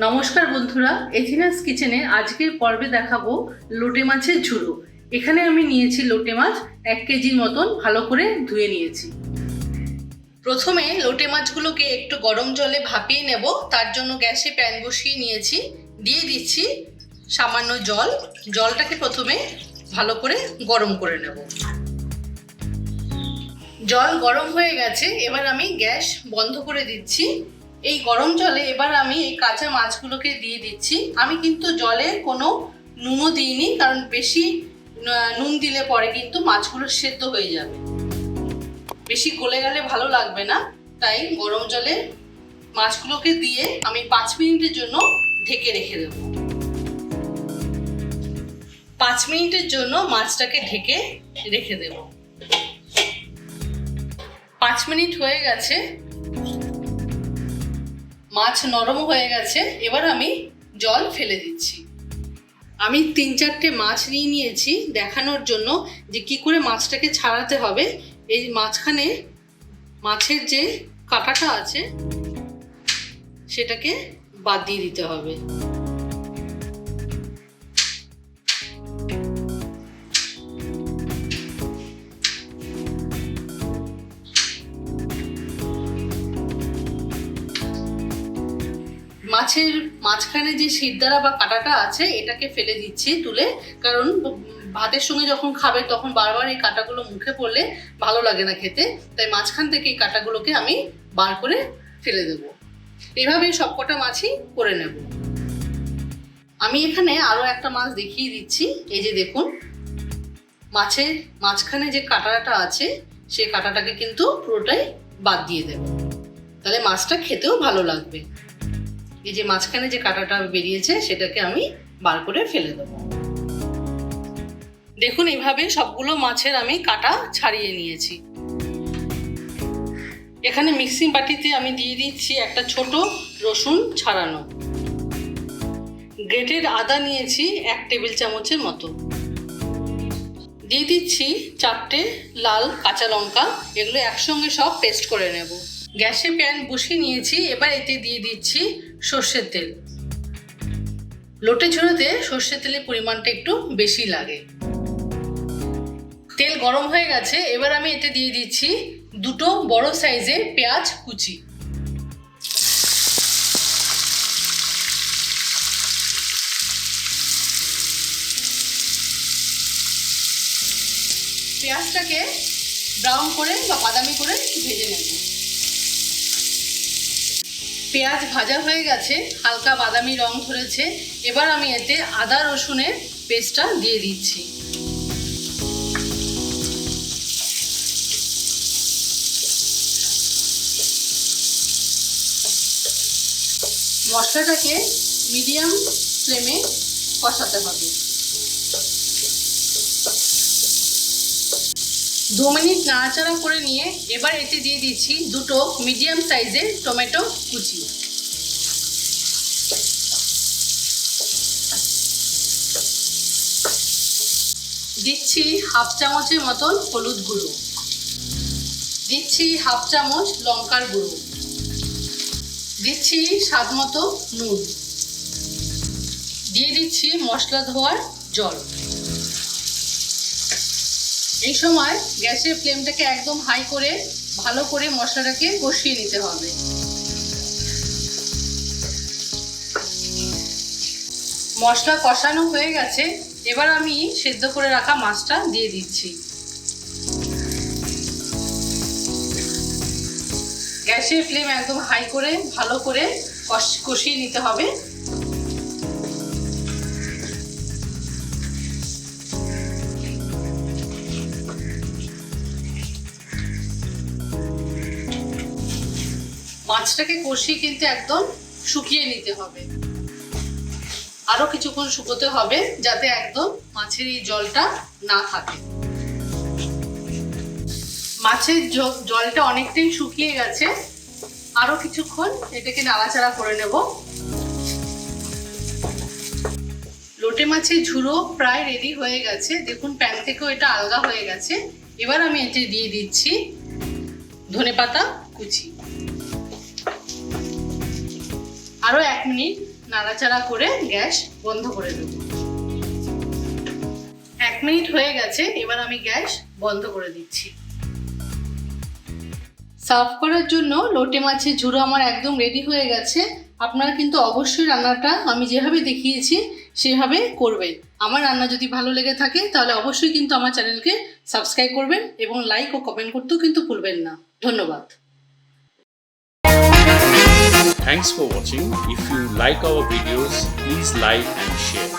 নমস্কার বন্ধুরা, এথিনাস কিচেনে আজকের পর্বে দেখাবো লোটে মাছের ঝুড়ো। এখানে আমি নিয়েছি লোটে মাছ 1 কেজির মতন, ভালো করে ধুয়ে নিয়েছি। প্রথমে লোটে মাছগুলোকে একটু গরম জলে ভাপিয়ে নেব। তার জন্য গ্যাসে প্যান বসিয়ে নিয়েছি, দিয়ে দিচ্ছি সামান্য জল। জলটাকে প্রথমে ভালো করে গরম করে নেব। জল গরম হয়ে গেছে, এবার আমি গ্যাস বন্ধ করে দিচ্ছি। এই গরম জলে এবার আমি এই কাঁচা মাছগুলোকে দিয়ে দিচ্ছি। আমি কিন্তু জলে কোনো নুনও দিইনি, কারণ বেশি নুন দিলে পরে কিন্তু মাছগুলো সেদ্ধ হয়ে যাবে, বেশি গলে গেলে ভালো লাগবে না। তাই গরম জলে মাছগুলোকে দিয়ে আমি 5 মিনিটের জন্য ঢেকে রেখে দেব। 5 মিনিটের জন্য মাছটাকে ঢেকে রেখে দেব। 5 মিনিট হয়ে গেছে, মাছ নরম হয়ে গেছে। এবার আমি জল ফেলে দিচ্ছি। আমি 3-4টে মাছ নিয়ে নিয়েছি দেখানোর জন্য যে কি করে মাছটাকে ছাড়াতে হবে। এই মাঝখানে মাছের যে কাঁটাটা আছে সেটাকে বাদ দিয়ে দিতে হবে। মাছের মাঝখানে যে শিরদাঁড়া বা কাঁটাটা আছে এটাকে ফেলে দিচ্ছি তুলে, কারণ ভাতের সঙ্গে যখন খাবে তখন বারবার এই কাঁটাগুলো মুখে পড়লে ভালো লাগে না খেতে। তাই মাঝখান থেকে এই কাঁটাগুলোকে আমি বার করে ফেলে দেব। এইভাবেই সবকটা মাছই করে নেব। আমি এখানে আরও একটা মাছ দেখিয়ে দিচ্ছি। এই যে দেখুন, মাছের মাঝখানে যে কাঁটাটা আছে সেই কাঁটাটাকে কিন্তু পুরোটাই বাদ দিয়ে দেব, তাহলে মাছটা খেতেও ভালো লাগবে। এই যে মাঝখানে যে কাঁটাটা বেরিয়েছে সেটাকে আমি বার করে ফেলে দেবো। দেখুন, এইভাবে সবগুলো মাছের আমি কাঁটা ছাড়িয়ে নিয়েছি। এখানে মিক্সিং বাটিতে আমি দিয়ে দিচ্ছি একটা ছোট রসুন ছাড়ানো। গ্রেটেড আদা নিয়েছি 1 টেবিল চামচের মতো। দিয়ে দিচ্ছি 4টে লাল কাঁচা লঙ্কা। এগুলো একসঙ্গে সব পেস্ট করে নেব। গ্যাসে প্যান বসিয়ে নিয়েছি, এবার এতে দিয়ে দিচ্ছি সর্ষের তেল। লোটে ঝুড়োতে সর্ষের তেলের পরিমাণটা একটু বেশি লাগে। তেল গরম হয়ে গেছে, এবার আমি এতে দিয়ে দিচ্ছি 2টো বড় সাইজের পেঁয়াজ কুচি। পেঁয়াজটাকে ব্রাউন করে বা বাদামি করে ভেজে নেব। পেঁয়াজ ভাজা হয়ে গেছে, হালকা বাদামি রং ধরেছে। এবার আমি এতে আদা রসুনের পেস্টটা দিয়ে দিচ্ছি। মশলাটাকে মিডিয়াম ফ্লেমে কষাতে হবে। 2 মিনিট নাড়াচাড়া করে নিয়ে এবার এতে দিয়ে দিচ্ছি 2টো মিডিয়াম সাইজের টমেটো কুচি। দিচ্ছি 1/2 চামচের মতন হলুদ গুঁড়ো। দিচ্ছি 1/2 চামচ লঙ্কার গুঁড়ো। দিচ্ছি স্বাদ মতো নুন। দিয়ে দিচ্ছি মশলা ধোয়ার জল। এই সময় গ্যাসের ফ্লেমটাকে একদম হাই করে ভালো করে মশলাটাকে কষিয়ে নিতে হবে। মশলা কষানো হয়ে গেছে, এবার আমি সেদ্ধ করে রাখা মাছটা দিয়ে দিচ্ছি। গ্যাসের ফ্লেম একদম হাই করে ভালো করে কষিয়ে নিতে হবে। মাছটাকে কষিয়ে কিন্তু একদম শুকিয়ে নিতে হবে। আরো কিছুক্ষণ শুকোতে হবে যাতে একদম মাছের এই জলটা না থাকে। মাছের জলটা অনেকটাই শুকিয়ে গেছে, আরো কিছুক্ষণ এটাকে নাড়াচাড়া করে নেব। লোটে মাছের ঝুড়ো প্রায় রেডি হয়ে গেছে। দেখুন, প্যান থেকেও এটা আলগা হয়ে গেছে। এবার আমি এতে দিয়ে দিচ্ছি ধনেপাতা কুচি। আরো 1 মিনিট নাড়াচাড়া করে গ্যাস বন্ধ করে দেব। 1 মিনিট হয়ে গেছে, এবার আমি গ্যাস বন্ধ করে দিচ্ছি। সার্ভ করার জন্য লোটে মাছের ঝুড়ো আমার একদম রেডি হয়ে গেছে। আপনারা কিন্তু অবশ্যই রান্নাটা আমি যেভাবে দেখিয়েছি সেভাবে করবেন। আমার রান্না যদি ভালো লেগে থাকে তাহলে অবশ্যই কিন্তু আমার চ্যানেলকে সাবস্ক্রাইব করবেন এবং লাইক ও কমেন্ট করতেও কিন্তু ভুলবেন না। ধন্যবাদ। Thanks for watching. If you like our videos, please like and share.